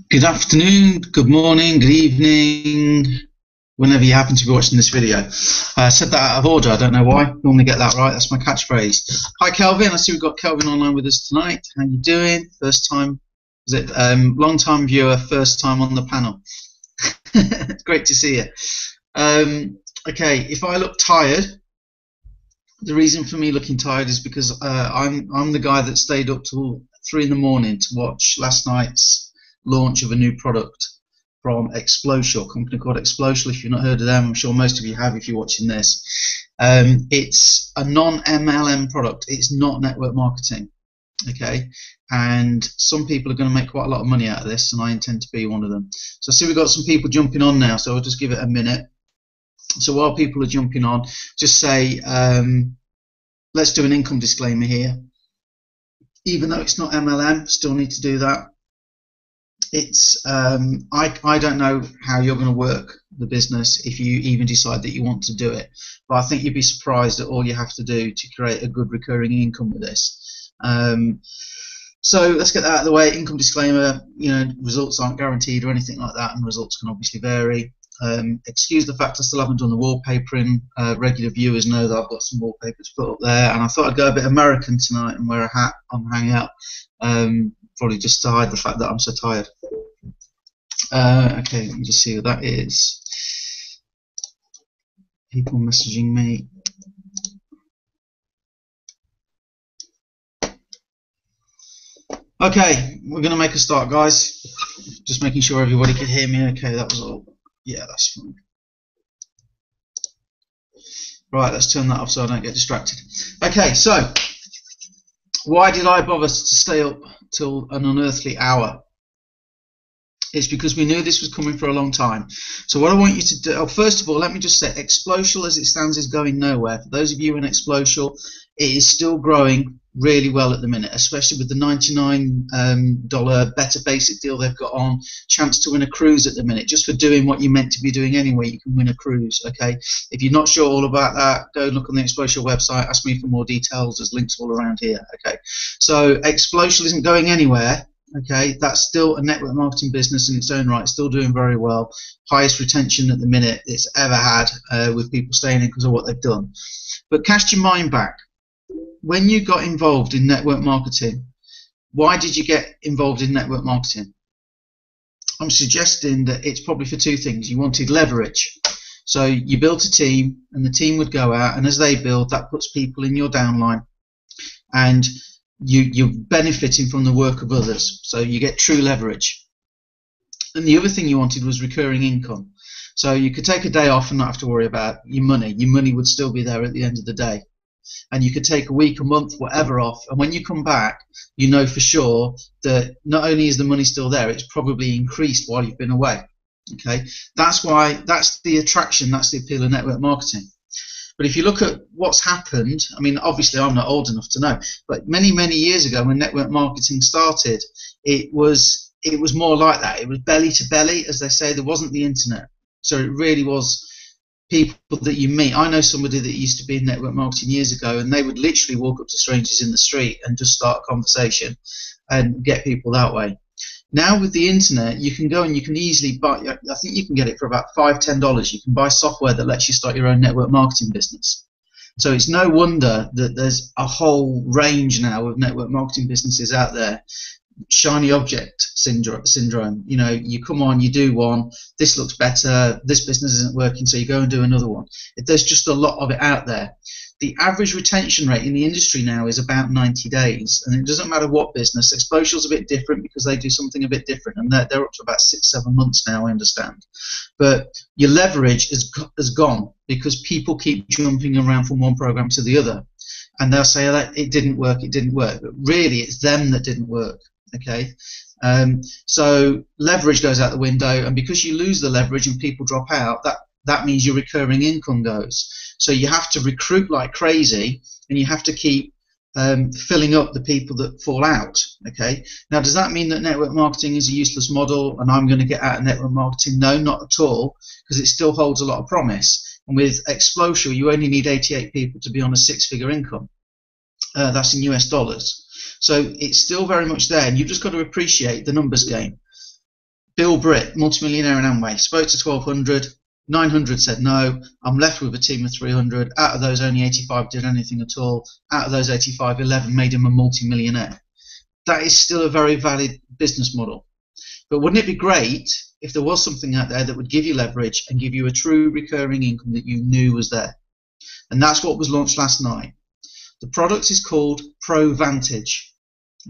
Good afternoon, good morning, good evening, whenever you happen to be watching this video. I said that out of order, I don't know why. Normally get that right, that's my catchphrase. Hi Kelvin, I see we've got Kelvin online with us tonight. How you doing? First time, is it long time viewer, first time on the panel? Great to see you. Okay, if I look tired, the reason for me looking tired is because I'm the guy that stayed up till 3 in the morning to watch last night's launch of a new product from Xplocial, a company called Xplocial. If you've not heard of them, I'm sure most of you have if you're watching this. It's a non-MLM product. It's not network marketing, okay? And some people are going to make quite a lot of money out of this, and I intend to be one of them. So I see we've got some people jumping on now, so I'll just give it a minute. So while people are jumping on, just say, let's do an income disclaimer here. Even though it's not MLM, still need to do that. It's I don't know how you're going to work the business if you even decide that you want to do it, but I think you'd be surprised at all you have to do to create a good recurring income with this. So let's get that out of the way. Income disclaimer, you know, results aren't guaranteed or anything like that, and results can obviously vary. Excuse the fact I still haven't done the wallpapering. Regular viewers know that I've got some wallpaper to put up there, and I thought I'd go a bit American tonight and wear a hat on hangout, probably just to hide the fact that I'm so tired. Okay, let me just see who that is. People messaging me. Okay, we're going to make a start, guys. Just making sure everybody can hear me. Okay, that was all. Yeah, that's fine. Right, let's turn that off so I don't get distracted. Okay, so why did I bother to stay up till an unearthly hour? It's because we knew this was coming for a long time. So what I want you to do, first of all, let me just say, Xplocial as it stands is going nowhere. For those of you in Xplocial, it is still growing really well at the minute, especially with the $99 better basic deal they've got on, chance to win a cruise at the minute. Just for doing what you're meant to be doing anyway, you can win a cruise, okay? If you're not sure all about that, go look on the Xplocial website, ask me for more details. There's links all around here, okay? So Xplocial isn't going anywhere. Okay, that's still a network marketing business in its own right, still doing very well. Highest retention at the minute it's ever had with people staying in because of what they've done. But cast your mind back. When you got involved in network marketing, why did you get involved in network marketing? I'm suggesting that it's probably for two things. You wanted leverage. So you built a team, and the team would go out, and as they build, that puts people in your downline. And you're benefiting from the work of others, so you get true leverage. And the other thing you wanted was recurring income, so you could take a day off and not have to worry about your money. Your money would still be there at the end of the day, and you could take a week, a month, whatever off, and when you come back, you know for sure that not only is the money still there, it's probably increased while you've been away. Okay, that's why, that's the attraction, that's the appeal of network marketing. But if you look at what's happened, I mean, obviously I'm not old enough to know, but many, many years ago when network marketing started, it was more like that. It was belly to belly, as they say. There wasn't the internet. So it really was people that you meet. I know somebody that used to be in network marketing years ago, and they would literally walk up to strangers in the street and just start a conversation and get people that way. Now with the internet, you can go and you can easily buy, I think you can get it for about $5, $10. You can buy software that lets you start your own network marketing business. So it's no wonder that there's a whole range now of network marketing businesses out there. Shiny object syndrome. You know, you come on, you do one, this looks better, this business isn't working, so you go and do another one. There's just a lot of it out there. The average retention rate in the industry now is about 90 days, and it doesn't matter what business. Xplocial's a bit different because they do something a bit different, and they're up to about 6-7 months now, I understand. But your leverage has gone because people keep jumping around from one program to the other, and they'll say that it didn't work, but really it's them that didn't work. Okay, so leverage goes out the window, and because you lose the leverage and people drop out, that means your recurring income goes. So you have to recruit like crazy, and you have to keep filling up the people that fall out. Okay, now does that mean that network marketing is a useless model and I'm going to get out of network marketing? No, not at all, because it still holds a lot of promise. And with Xplocial, you only need 88 people to be on a 6-figure income. That's in US dollars. So it's still very much there, and you've just got to appreciate the numbers game. Bill Britt, multimillionaire in Amway, spoke to 1,200. 900 said no. I'm left with a team of 300. Out of those, only 85 did anything at all. Out of those 85, 11 made him a multimillionaire. That is still a very valid business model. But wouldn't it be great if there was something out there that would give you leverage and give you a true recurring income that you knew was there? And that's what was launched last night. The product is called Provantage.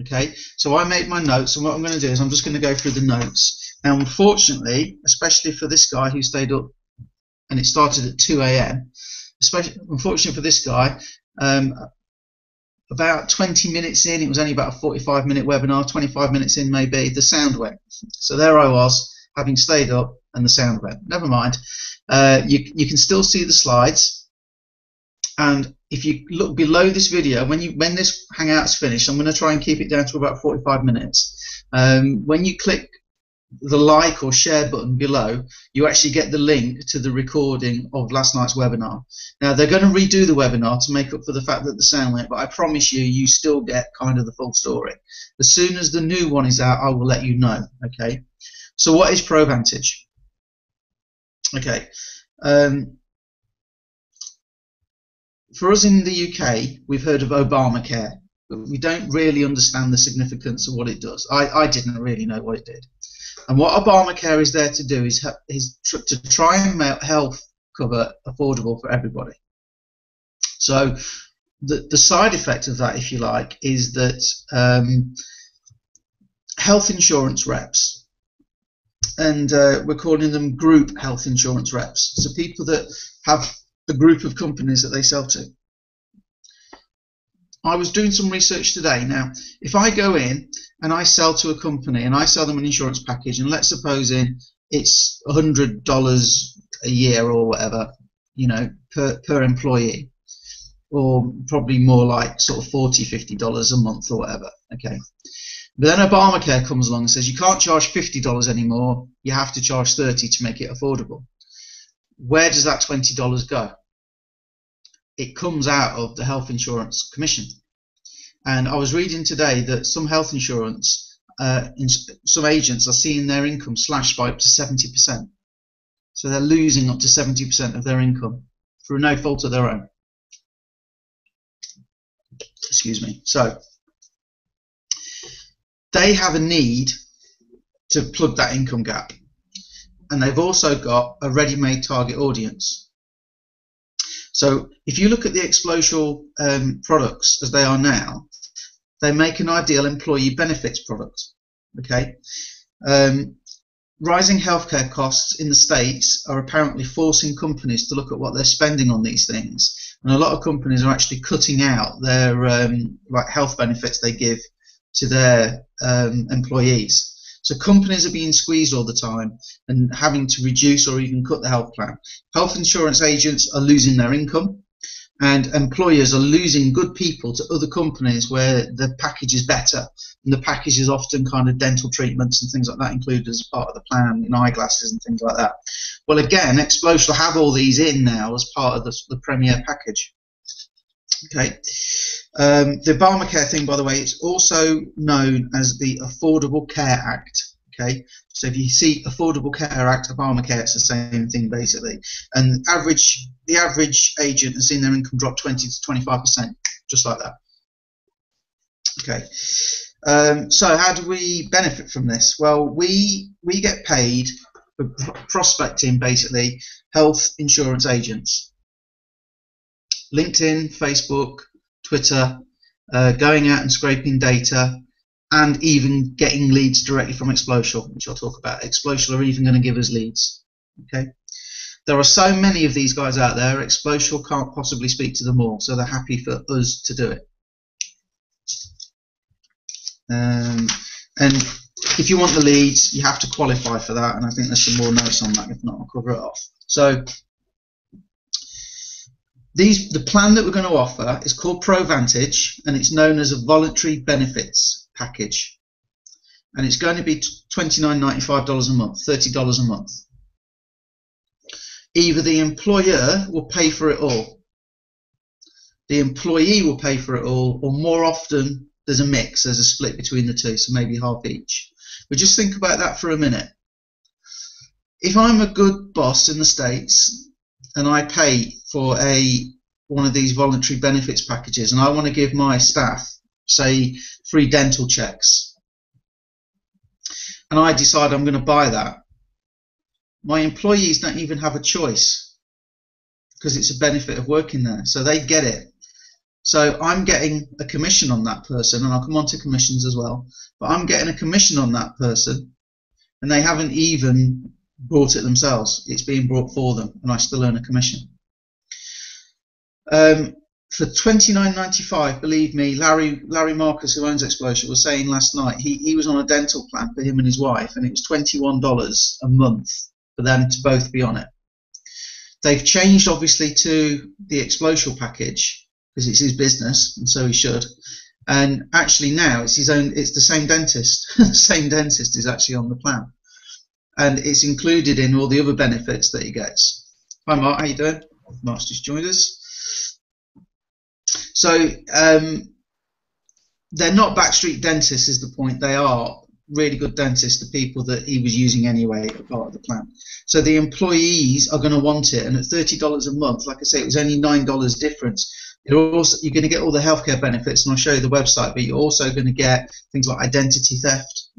Okay, so I made my notes, and what I'm going to do is I'm just going to go through the notes. Now, unfortunately, especially for this guy who stayed up, and it started at 2 a.m., unfortunately for this guy, about 20 minutes in, it was only about a 45-minute webinar, 25 minutes in maybe, the sound went. So there I was, having stayed up, and the sound went. Never mind. You can still see the slides, and if you look below this video, when this Hangout's finished, I'm going to try and keep it down to about 45 minutes. When you click the like or share button below, you actually get the link to the recording of last night's webinar. Now, they're going to redo the webinar to make up for the fact that the sound went, but I promise you, you still get kind of the full story. As soon as the new one is out, I will let you know. Okay. So what is Provantage? Okay. For us in the UK, we've heard of Obamacare, but we don't really understand the significance of what it does. I didn't really know what it did. And what Obamacare is there to do is to try and make health cover affordable for everybody. So the side effect of that, if you like, is that health insurance reps, and we're calling them group health insurance reps, so people that have a group of companies that they sell to. I was doing some research today. Now, if I go in and I sell to a company and I sell them an insurance package, and let's suppose it's $100 a year or whatever, you know, per employee, or probably more like sort of $40–50 a month or whatever. Okay. But then Obamacare comes along and says you can't charge $50 anymore. You have to charge $30 to make it affordable. Where does that $20 go? It comes out of the health insurance commission. And I was reading today that some health insurance, some agents are seeing their income slashed by up to 70%. So they're losing up to 70% of their income through no fault of their own. Excuse me. So they have a need to plug that income gap. And they've also got a ready-made target audience. So if you look at the Xplocial products as they are now, they make an ideal employee benefits product. Okay, rising healthcare costs in the States are apparently forcing companies to look at what they're spending on these things, and a lot of companies are actually cutting out their like health benefits they give to their employees. So companies are being squeezed all the time and having to reduce or even cut the health plan. Health insurance agents are losing their income, and employers are losing good people to other companies where the package is better. And the package is often kind of dental treatments and things like that included as part of the plan, and eyeglasses and things like that. Well, again, Xplocial have all these in now as part of the Premier package. Okay. The Obamacare thing, by the way, it's also known as the Affordable Care Act. Okay, so if you see Affordable Care Act, Obamacare, it's the same thing basically. And the average agent has seen their income drop 20 to 25%, just like that. Okay, so how do we benefit from this? Well, we get paid for prospecting basically health insurance agents. LinkedIn, Facebook, Twitter, going out and scraping data, and even getting leads directly from Xplocial, which I'll talk about. Xplocial are even going to give us leads. Okay, there are so many of these guys out there, Xplocial can't possibly speak to them all, so they're happy for us to do it. And if you want the leads, you have to qualify for that, and I think there's some more notes on that. If not, I'll cover it off. So the plan that we're going to offer is called Provantage, and it's known as a voluntary benefits package, and it's going to be $29.95 a month, $30 a month. Either the employer will pay for it all, the employee will pay for it all, or more often there's a mix, there's a split between the two, so maybe half each. But just think about that for a minute. if I'm a good boss in the States and I pay for one of these voluntary benefits packages and I want to give my staff, say, free dental checks, and I decide I'm going to buy that, my employees don't even have a choice because it's a benefit of working there, so they get it. So I'm getting a commission on that person, and I'll come on to commissions as well, but I'm getting a commission on that person, and they haven't even bought it themselves. It's being brought for them, and I still earn a commission. For $29.95, believe me, Larry Marcus, who owns Xplocial, was saying last night he was on a dental plan for him and his wife, and it was $21 a month for them to both be on it. They've changed, obviously, to the Xplocial package because it's his business, and so he should. And actually now it's his own. It's the same dentist. The same dentist is actually on the plan, and it's included in all the other benefits that he gets. Hi, Mark. How you doing? Mark's just joined us. So they're not backstreet dentists, is the point. They are really good dentists, the people that he was using anyway, a part of the plan. So the employees are going to want it, and at $30 a month, like I say, it was only $9 difference. You're going to get all the healthcare benefits, and I'll show you the website, but you're also going to get things like identity theft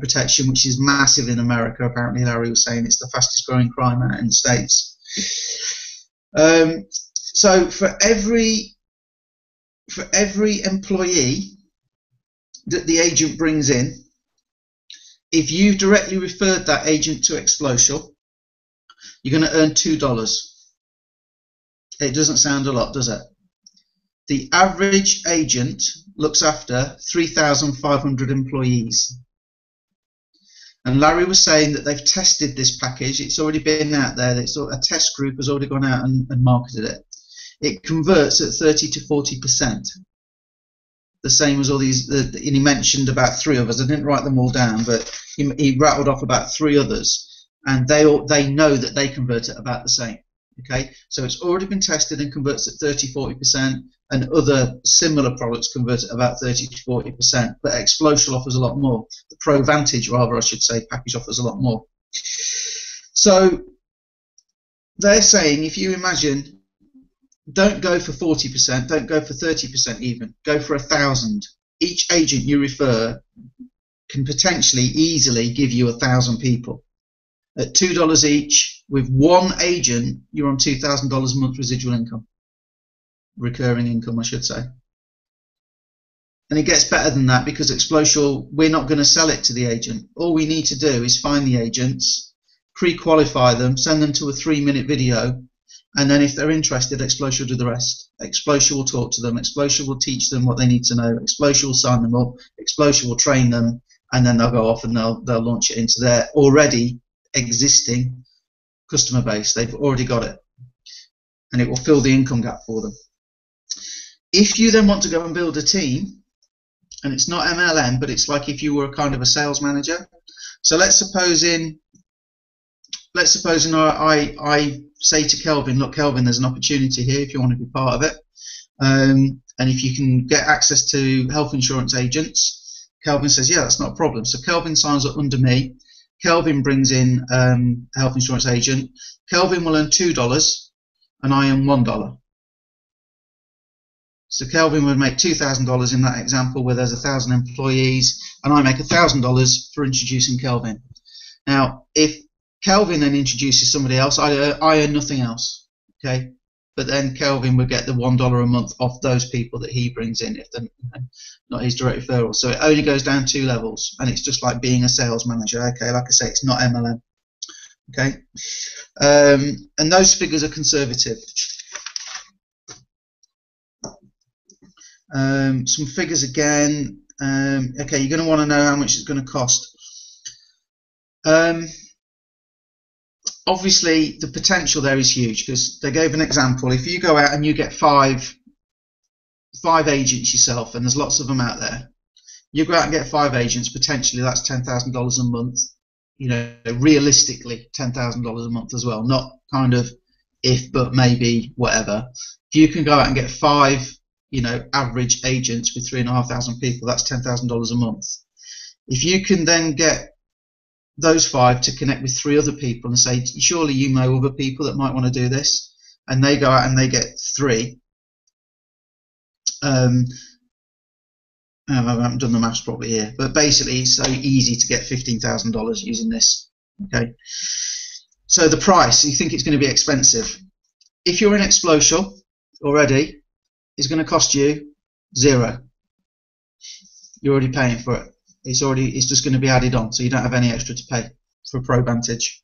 protection, which is massive in America. Apparently, Larry was saying it's the fastest growing crime out in the States. So for every employee that the agent brings in, if you've directly referred that agent to Xplocial, you're going to earn $2. It doesn't sound a lot, does it? The average agent looks after 3,500 employees. And Larry was saying that they've tested this package. It's already been out there. A test group has already gone out and marketed it. It converts at 30 to 40%. The same as all these, and he mentioned about 3 others. I didn't write them all down, but he rattled off about 3 others, and they know that they convert at about the same. Okay, so it's already been tested and converts at 30-40%, and other similar products convert at about 30 to 40%. But Xplocial offers a lot more. The Provantage, rather, I should say, package offers a lot more. So they're saying, if you imagine, don't go for 40%, don't go for 30% even, go for 1,000. Each agent you refer can potentially easily give you 1,000 people. At $2 each, with one agent, you're on $2,000 a month residual income. Recurring income, I should say. And it gets better than that, because Xplocial, we're not going to sell it to the agent. All we need to do is find the agents, pre-qualify them, send them to a 3-minute video, and then if they're interested, Xplocial will do the rest. Xplocial will talk to them. Xplocial will teach them what they need to know. Xplocial will sign them up. Xplocial will train them, and then they'll go off and they'll launch it into their already existing customer base. They've already got it, and it will fill the income gap for them. If you then want to go and build a team, and it's not MLM, but it's like if you were kind of a sales manager. So let's suppose I say to Kelvin, look, Kelvin, there's an opportunity here if you want to be part of it, and if you can get access to health insurance agents. Kelvin says, yeah, that's not a problem. So Kelvin signs up under me. Kelvin brings in a health insurance agent. Kelvin will earn $2, and I earn $1. So Kelvin would make $2,000 in that example where there's 1,000 employees, and I make $1,000 for introducing Kelvin. Now, if Kelvin then introduces somebody else, I earn nothing else. Okay, but then Kelvin would get the $1 a month off those people that he brings in, if they're not his direct referral. So it only goes down 2 levels, and it's just like being a sales manager. Okay, like I say, it's not MLM. Okay, and those figures are conservative. Some figures again. Okay, you're going to want to know how much it's going to cost. Obviously, the potential there is huge, because they gave an example. If you go out and you get five agents yourself, and there's lots of them out there, you go out and get 5 agents, potentially that's $10,000 a month. You know, realistically, $10,000 a month as well. Not kind of if, but maybe, whatever. If you can go out and get 5, you know, average agents with 3,500 people, that's $10,000 a month. If you can then get those 5 to connect with 3 other people and say, surely you know other people that might want to do this, and they go out and they get 3. I haven't done the maths properly here, but basically it's so easy to get $15,000 using this. Okay, so the price, you think it's going to be expensive. If you're in Xplocial already, it's going to cost you 0. You're already paying for it. It's just going to be added on, so you don't have any extra to pay for Provantage.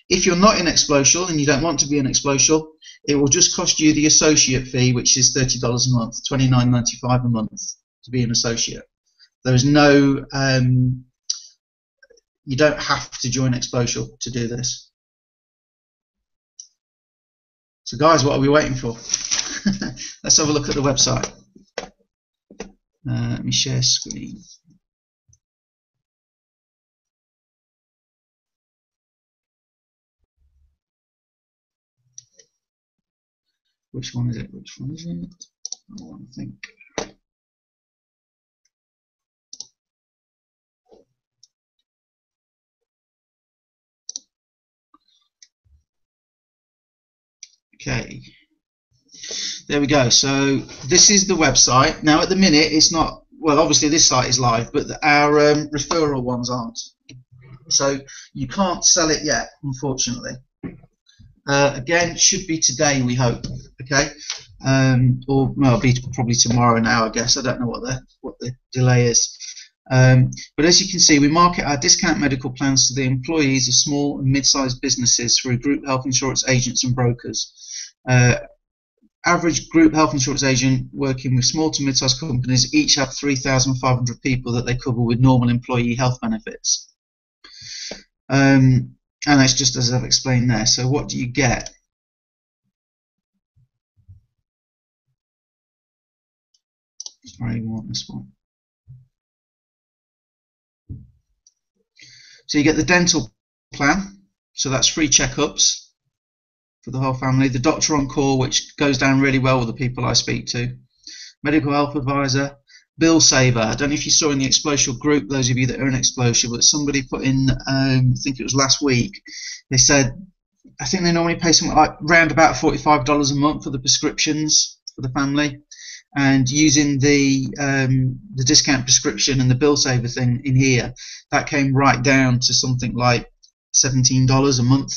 If you're not in Xplocial and you don't want to be in Xplocial, it will just cost you the associate fee, which is $30 a month, $29.95 a month to be an associate. There is no, you don't have to join Xplocial to do this. So guys, what are we waiting for? Let's have a look at the website. Let me share screen. Which one is it? Which one is it? I want to think. Okay. There we go. So this is the website. Now at the minute it's not, well obviously this site is live, but our referral ones aren't. So you can't sell it yet, unfortunately. Again, should be today, we hope. Okay, or well, it'll be probably tomorrow now, I guess. I don't know what the delay is. But as you can see, we market our discount medical plans to the employees of small and mid-sized businesses through group health insurance agents and brokers. Average group health insurance agent working with small to mid-sized companies each have 3,500 people that they cover with normal employee health benefits. And that's just as I've explained there. So what do you get? Sorry, you want this one. So you get the dental plan. So that's free checkups for the whole family. The doctor on call, which goes down really well with the people I speak to. Medical health advisor. Bill saver. I don't know if you saw in the Xplocial group, those of you that are in Xplocial, but somebody put in, I think it was last week, they said, I think they normally pay something like around about $45 a month for the prescriptions for the family, and using the discount prescription and the bill saver thing in here, that came right down to something like $17 a month.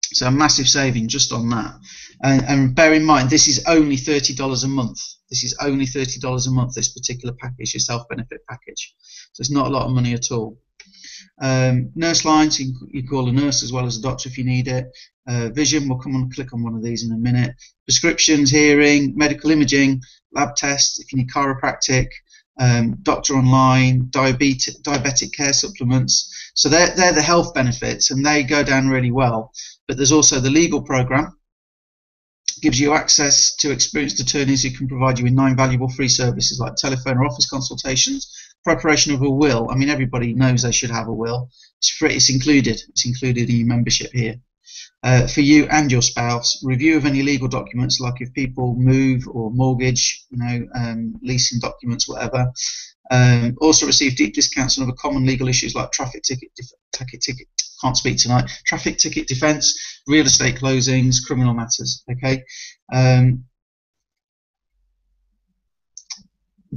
So a massive saving just on that. And bear in mind, this is only $30 a month. This is only $30 a month, this particular package, your self-benefit package. So it's not a lot of money at all. Nurse lines, you call a nurse as well as a doctor if you need it. Vision, we'll come on and click on one of these in a minute. Prescriptions, hearing, medical imaging, lab tests, if you need chiropractic, doctor online, diabetic care supplements. So they're the health benefits, and they go down really well. But there's also the legal program. Gives you access to experienced attorneys who can provide you with 9 valuable free services like telephone or office consultations, preparation of a will. I mean, everybody knows they should have a will. It's free. It's included. It's included in your membership here. For you and your spouse, review of any legal documents, like if people move or mortgage, you know, leasing documents, whatever. Also receive deep discounts on other common legal issues like traffic ticket, traffic ticket defence, real estate closings, criminal matters. Okay.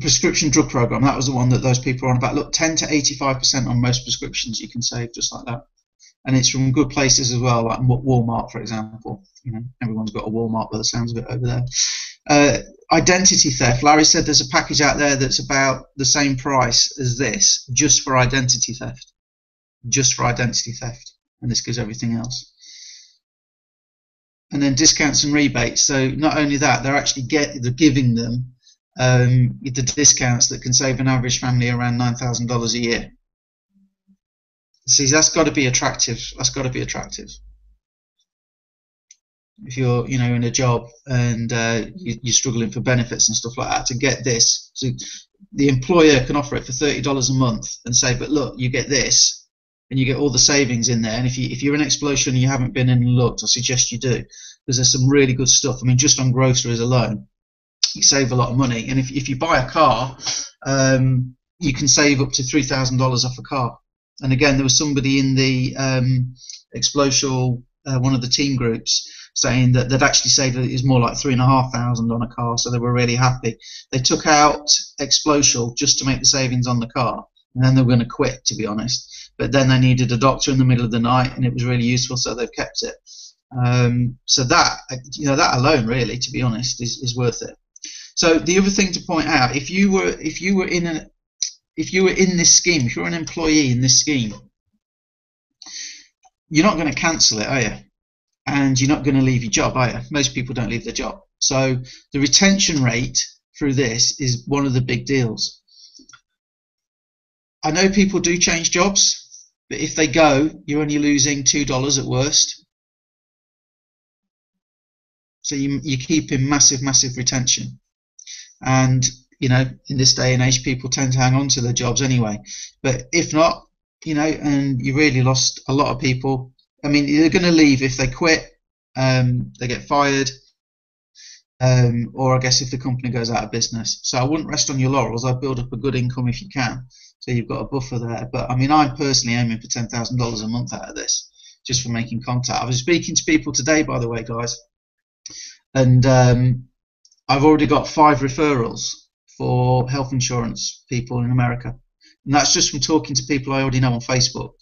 Prescription drug program, that was the one that those people are on about. Look, 10 to 85% on most prescriptions you can save just like that. And it's from good places as well, like Walmart, for example. You know, everyone's got a Walmart by the sounds of it over there. Identity theft. Larry said there's a package out there that's about the same price as this, just for identity theft. Just for identity theft. And this gives everything else. And then discounts and rebates. So not only that, they're actually giving them the discounts that can save an average family around $9,000 a year. See, that's got to be attractive. That's got to be attractive. If you're, you know, in a job and you're struggling for benefits and stuff like that, to get this, so the employer can offer it for $30 a month and say, but look, you get this, and you get all the savings in there. And if you're in Xplocial and you haven't been in and looked, I suggest you do, because there's some really good stuff. I mean, just on groceries alone, you save a lot of money. And if you buy a car, you can save up to $3,000 off a car. And again, there was somebody in the Xplocial, one of the team groups, saying that they'd actually saved it was more like $3,500 on a car, so they were really happy. They took out Xplocial just to make the savings on the car, and then they were going to quit, to be honest. But then they needed a doctor in the middle of the night, and it was really useful, so they've kept it. So that, that alone, really, to be honest, is worth it. So the other thing to point out, if you were in this scheme, if you're an employee in this scheme, you're not going to cancel it, are you? And you're not going to leave your job, are you? Most people don't leave their job. So the retention rate through this is one of the big deals. I know people do change jobs, but if they go, you're only losing $2 at worst. So you keep in massive retention. And in this day and age, people tend to hang on to their jobs anyway. But if not, and you really lost a lot of people. I mean, they're going to leave if they quit, they get fired, or I guess if the company goes out of business. So I wouldn't rest on your laurels. I'd build up a good income if you can, so you've got a buffer there. But I mean, I'm personally aiming for $10,000 a month out of this, just for making contact. I was speaking to people today, by the way, guys, and I've already got 5 referrals for health insurance people in America, and that's just from talking to people I already know on Facebook.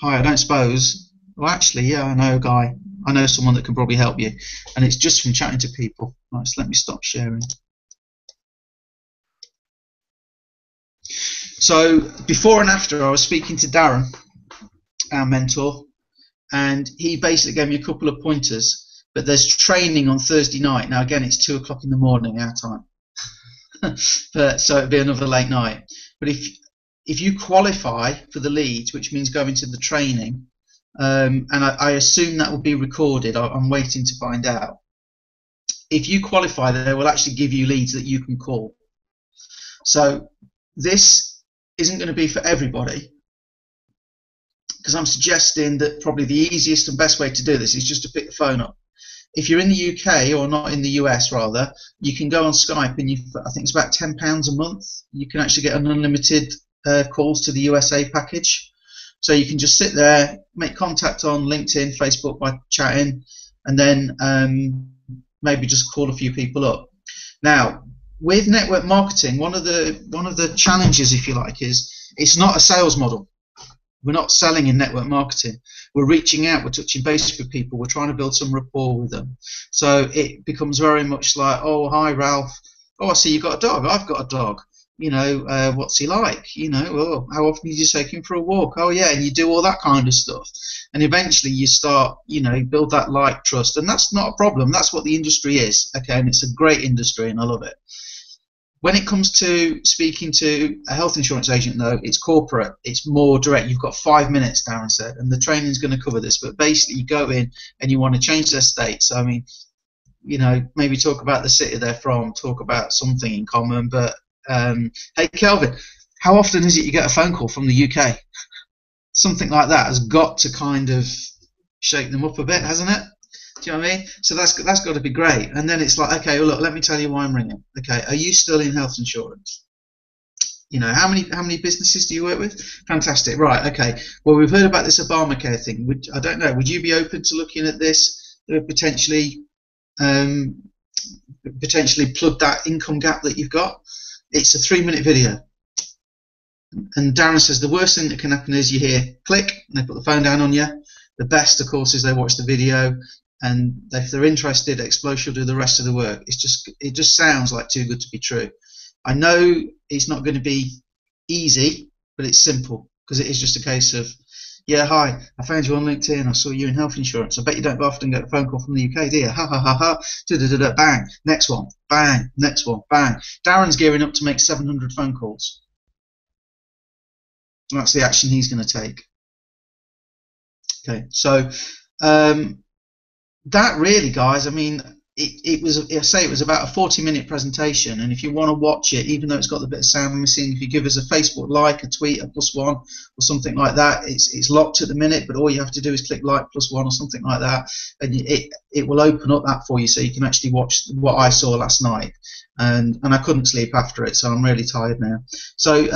Hi, I don't suppose. Well, actually, yeah, I know a guy. I know someone that can probably help you, and it's just from chatting to people. Right, so let me stop sharing. So before and after, I was speaking to Darren, our mentor, and he basically gave me a couple of pointers. But there's training on Thursday night. Now, again, it's 2 o'clock in the morning our time, but so it'd be another late night. But if you qualify for the leads, which means going to the training, and I assume that will be recorded. I'm waiting to find out. If you qualify, they will actually give you leads that you can call. So this isn't going to be for everybody, because I'm suggesting that probably the easiest and best way to do this is just to pick the phone up. If you're in the UK, or not in the US rather, you can go on Skype, and I think it's about £10 a month. You can actually get an unlimited calls to the USA package. So you can just sit there, make contact on LinkedIn, Facebook by chatting, and then maybe just call a few people up. Now, with network marketing, one of the challenges, if you like, is it's not a sales model. We're not selling in network marketing. We're reaching out, we're touching base with people, we're trying to build some rapport with them. So it becomes very much like, oh, hi, Ralph. Oh, I see you've got a dog. I've got a dog. What's he like? Oh, how often do you take him for a walk? Oh, yeah, and you do all that kind of stuff. And eventually you start, build that like, trust. And that's not a problem. That's what the industry is, okay? And it's a great industry, and I love it. When it comes to speaking to a health insurance agent, though, it's corporate. It's more direct. You've got 5 minutes, Darren said, and the training's going to cover this. But basically, you go in and you want to change their state. So, I mean, maybe talk about the city they're from, talk about something in common. But, hey, Kelvin, how often is it you get a phone call from the UK? Something like that has got to kind of shake them up a bit, hasn't it? Do you know what I mean? So that's got to be great. And then it's like, okay, well, look, let me tell you why I'm ringing. Okay, are you still in health insurance? How many businesses do you work with? Fantastic. Right. Okay. Well, we've heard about this Obamacare thing. I don't know. Would you be open to looking at this? Potentially plug that income gap that you've got. It's a 3-minute video. And Darren says the worst thing that can happen is you hear click and they put the phone down on you. The best, of course, is they watch the video. And if they're interested, Xplocial will do the rest of the work. It just sounds like too good to be true. I know it's not going to be easy, but it's simple, because it is just a case of, yeah, hi, I found you on LinkedIn, I saw you in health insurance. I bet you don't often get a phone call from the UK, do you? Ha ha ha ha. Da-da-da-da. Bang, next one, bang, next one, bang. Darren's gearing up to make 700 phone calls. That's the action he's going to take. Okay, so that really, guys, I mean, it was, I say, it was about a 40-minute presentation, and if you want to watch it, even though it's got the bit of sound missing, if you give us a Facebook like, a tweet, a +1 or something like that, it's locked at the minute, but all you have to do is click like +1 or something like that, and it will open up that for you, so you can actually watch what I saw last night, and I couldn't sleep after it, so I'm really tired now. So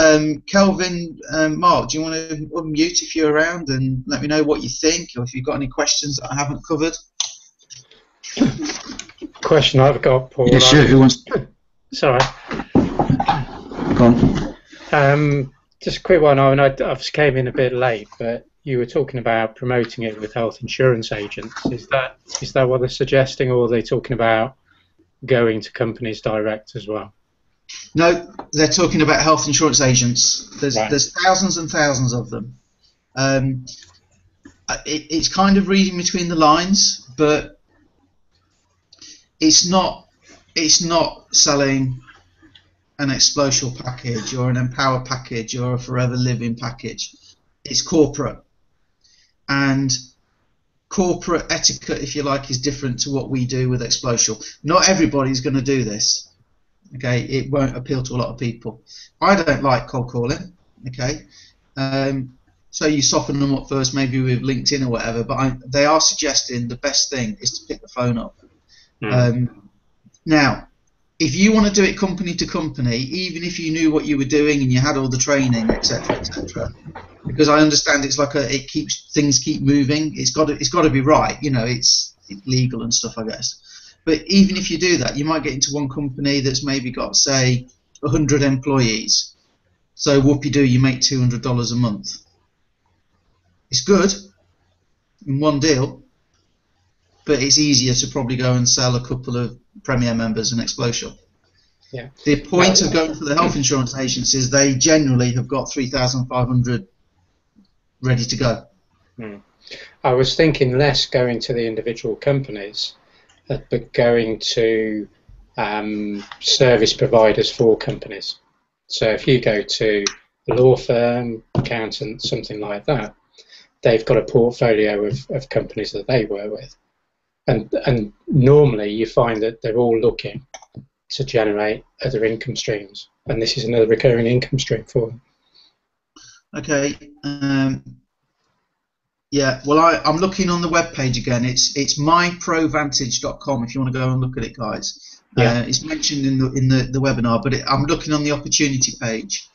Kelvin, Mark, do you want to unmute if you're around and let me know what you think, or if you've got any questions that I haven't covered? Question I've got, Paul. Yeah, sure. Who wants? Sorry. Go on. Just a quick one. I just came in a bit late, but you were talking about promoting it with health insurance agents. Is that what they're suggesting, or are they talking about going to companies direct as well? No, they're talking about health insurance agents. There's Right. there's thousands and thousands of them. It's kind of reading between the lines, but it's not selling an Xplocial package or an Empower package or a Forever Living package. It's corporate, and corporate etiquette, if you like, is different to what we do with Xplocial. Not everybody's going to do this. Okay, it won't appeal to a lot of people. I don't like cold calling. Okay, so you soften them up first, maybe with LinkedIn or whatever. But they are suggesting the best thing is to pick the phone up. Now, if you want to do it company to company, even if you knew what you were doing and you had all the training, etc., because I understand it's like things keep moving. It's got to be right. You know, it's legal and stuff, I guess. But even if you do that, you might get into one company that's maybe got, say, 100 employees. So whoopie-doo, you make $200 a month. It's good in one deal, but it's easier to probably go and sell a couple of Premier members and Xplocial. Yeah. The point of going for the health insurance agents is they generally have got 3,500 ready to go. I was thinking less going to the individual companies, but going to service providers for companies. So if you go to a law firm, accountant, something like that, they've got a portfolio of companies that they work with. And normally you find that they're all looking to generate other income streams, and this is another recurring income stream for them. Okay. Yeah. Well, I'm looking on the web page again. It's myprovantage.com if you want to go and look at it, guys. Yeah. It's mentioned in the webinar, but I'm looking on the opportunity page,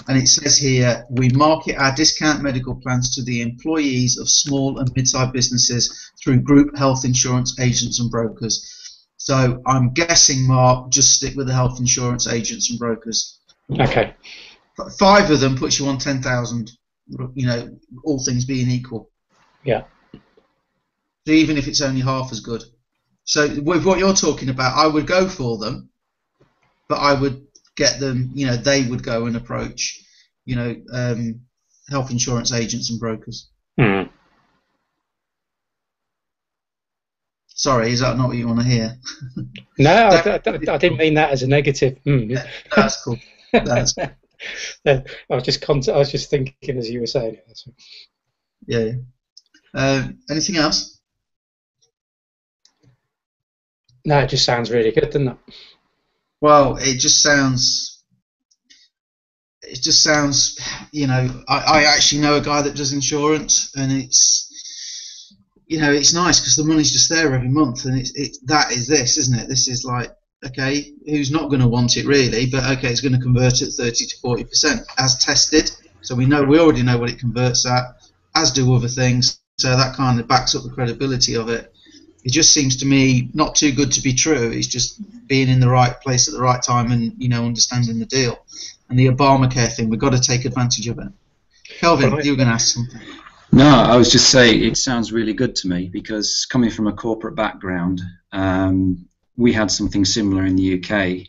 and it says here, we market our discount medical plans to the employees of small and mid-sized businesses through group health insurance agents and brokers. So I'm guessing, Mark, just stick with the health insurance agents and brokers. Okay. 5 of them puts you on 10,000, you know, all things being equal. Yeah. So even if it's only half as good. So with what you're talking about, I would go for them, but I would get them, you know, they would go and approach, you know, health insurance agents and brokers. Sorry, is that not what you want to hear? No, I didn't mean that as a negative. Yeah, that's cool. That's cool. I was just thinking as you were saying it. Yeah. Anything else? No, it just sounds really good, doesn't it? Well, it just sounds, you know, I actually know a guy that does insurance, and it's, you know, it's nice because the money's just there every month, and that is this, isn't it? This is like, okay, who's not going to want it really, but okay, it's going to convert at 30 to 40% as tested, so we already know what it converts at, as do other things, so that kind of backs up the credibility of it. It just seems to me not too good to be true. It's just being in the right place at the right time and, you know, understanding the deal. And the Obamacare thing, we've got to take advantage of it. Kelvin, you were going to ask something. No, I was just saying it sounds really good to me because coming from a corporate background, we had something similar in the UK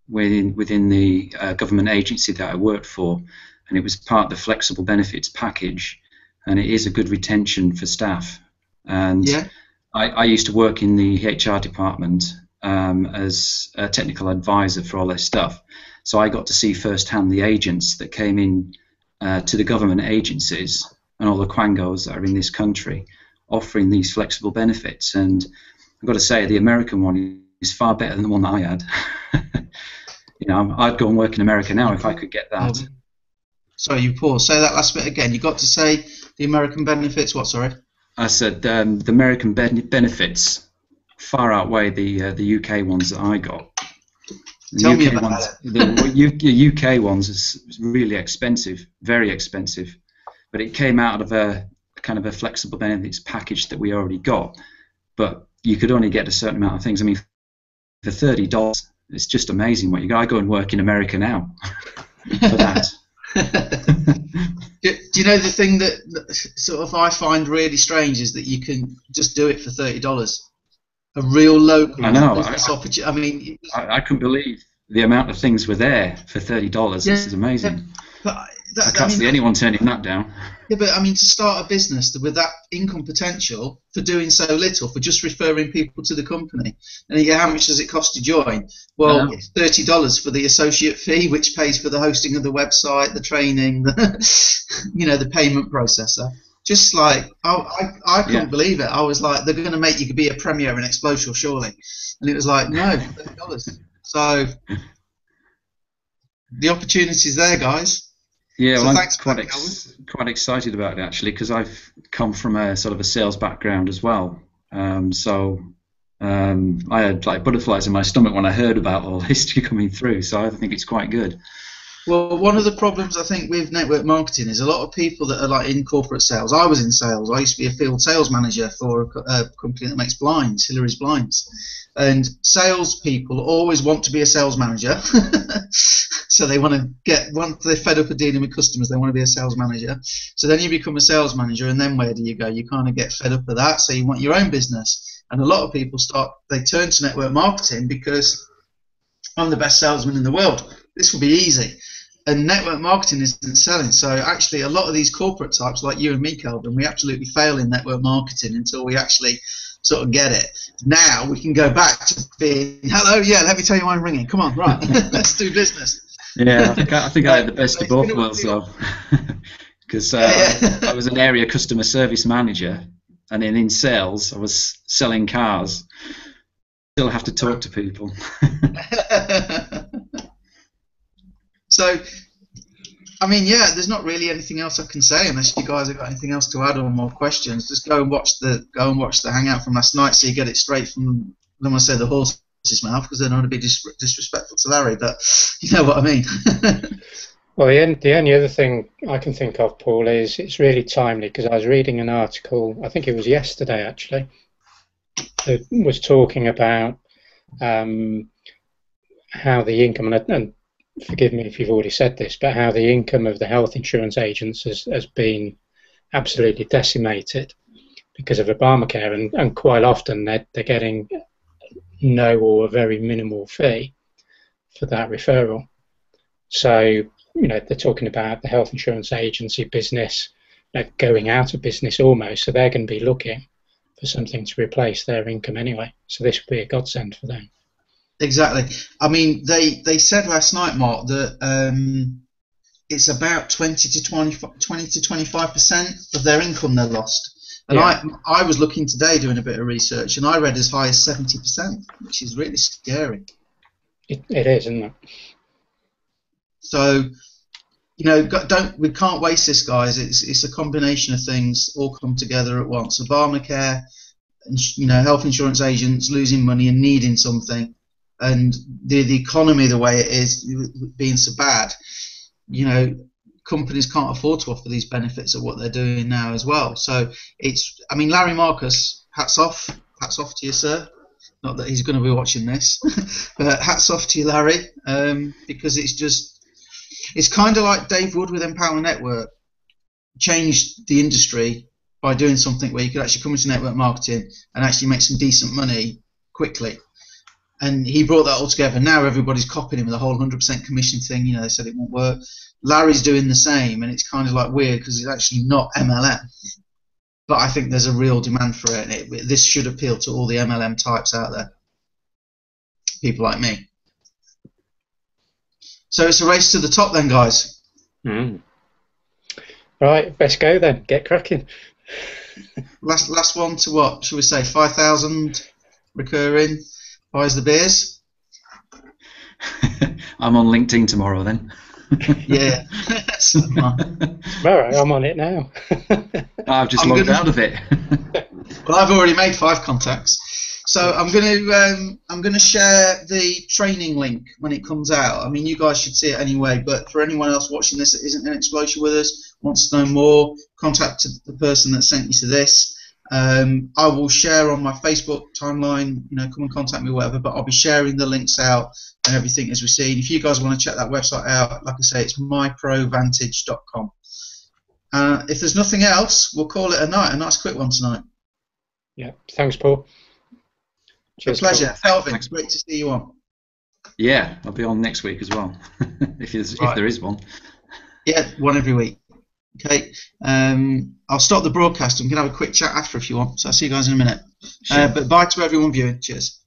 within the government agency that I worked for, and it was part of the flexible benefits package, and it is a good retention for staff. And yeah. I used to work in the HR department as a technical advisor for all their stuff, so I got to see firsthand the agents that came in to the government agencies and all the quangos that are in this country offering these flexible benefits. And I've got to say the American one is far better than the one that I had. You know, I'd go and work in America now if I could get that. Sorry, you paused. Say that last bit again. You got to say the American benefits. What? Sorry. I said the American benefits far outweigh the UK ones that I got. Tell me about it. The UK ones is really expensive, very expensive, but it came out of a kind of a flexible benefits package that we already got. But you could only get a certain amount of things. I mean, for $30, it's just amazing what you got. I go and work in America now for that. Do you know the thing that sort of I find really strange is that you can just do it for $30. A real local business opportunity. I mean, I couldn't believe the amount of things were there for $30. This is amazing. But I can't see anyone turning that down. Yeah, but I mean, to start a business with that income potential for doing so little, for just referring people to the company, and how much does it cost to join? Well, it's $30 for the associate fee, which pays for the hosting of the website, the training, the payment processor. Just like I couldn't believe it. I was like, they're going to make you be a premier in Xplocial, surely, and it was like, no, $30. So the opportunity's there, guys. Yeah, so well, I'm quite excited about it actually, because I've come from a sort of a sales background as well. So I had like butterflies in my stomach when I heard about all history coming through. So I think it's quite good. Well, one of the problems I think with network marketing is a lot of people that are like in corporate sales. I was in sales. I used to be a field sales manager for a company that makes blinds, Hillary's Blinds. And salespeople always want to be a sales manager. So they want to once they're fed up of dealing with customers, they want to be a sales manager. So then you become a sales manager, and then where do you go? You kind of get fed up of that, so you want your own business. And a lot of people they turn to network marketing because I'm the best salesman in the world. This will be easy. And network marketing isn't selling. So actually a lot of these corporate types like you and me, Kelvin, we absolutely fail in network marketing until we actually sort of get it. Now we can go back to being, hello, let me tell you why I'm ringing. Come on, right, let's do business. Yeah, I think I had the best of both worlds though, because I was an area customer service manager, and then in sales I was selling cars. Still have to talk to people. So, I mean, there's not really anything else I can say unless you guys have got anything else to add or more questions. Just go and watch the hangout from last night, so you get it straight from, I don't want to say the horse's mouth because they don't want to be disrespectful to Larry, but you know what I mean. Well, the only other thing I can think of, Paul, is it's really timely because I was reading an article, I think it was yesterday actually, that was talking about how the income, and forgive me if you've already said this, but how the income of the health insurance agents has been absolutely decimated because of Obamacare, and quite often they're getting no or a very minimal fee for that referral. So, they're talking about the health insurance agency business going out of business almost, so they're going to be looking for something to replace their income anyway. So this will be a godsend for them. Exactly. I mean, they said last night, Mark, that it's about 20 to 25% of their income they're lost. And I was looking today doing a bit of research, and I read as high as 70%, which is really scary. It is, isn't it? So, we can't waste this, guys. It's a combination of things all come together at once. Obamacare, health insurance agents losing money and needing something. And the economy the way it is being so bad, companies can't afford to offer these benefits at what they're doing now as well. So Larry Marcus, hats off to you, sir. Not that he's going to be watching this, but hats off to you, Larry, because it's kind of like Dave Wood with Empower Network changed the industry by doing something where you could actually come into network marketing and actually make some decent money quickly. And he brought that all together. Now everybody's copying him with the whole 100% commission thing. They said it won't work. Larry's doing the same, and it's kind of like weird because it's actually not MLM. But I think there's a real demand for it, and this should appeal to all the MLM types out there. People like me. So it's a race to the top then, guys. Right, let's go then. Get cracking. Last one to what? Should we say 5,000? recurring, buys the beers. I'm on LinkedIn tomorrow then. Yeah. All right, I'm on it now. I've just logged out of it. Well, I've already made 5 contacts, so I'm going to share the training link when it comes out. I mean, you guys should see it anyway, but for anyone else watching this that isn't in Xplocial with us, wants to know more, contact the person that sent you to this. I will share on my Facebook timeline, come and contact me, whatever, but I'll be sharing the links out and everything as we see. And if you guys want to check that website out, like I say, it's myprovantage.com. If there's nothing else, we'll call it a night. A nice quick one tonight. Yeah, thanks, Paul. Cheers, a pleasure. Kelvin, it's great to see you on. Yeah, I'll be on next week as well, if there is one. Yeah, one every week. Okay, I'll stop the broadcast and we can have a quick chat after if you want. So I'll see you guys in a minute. Sure. But bye to everyone viewing. Cheers.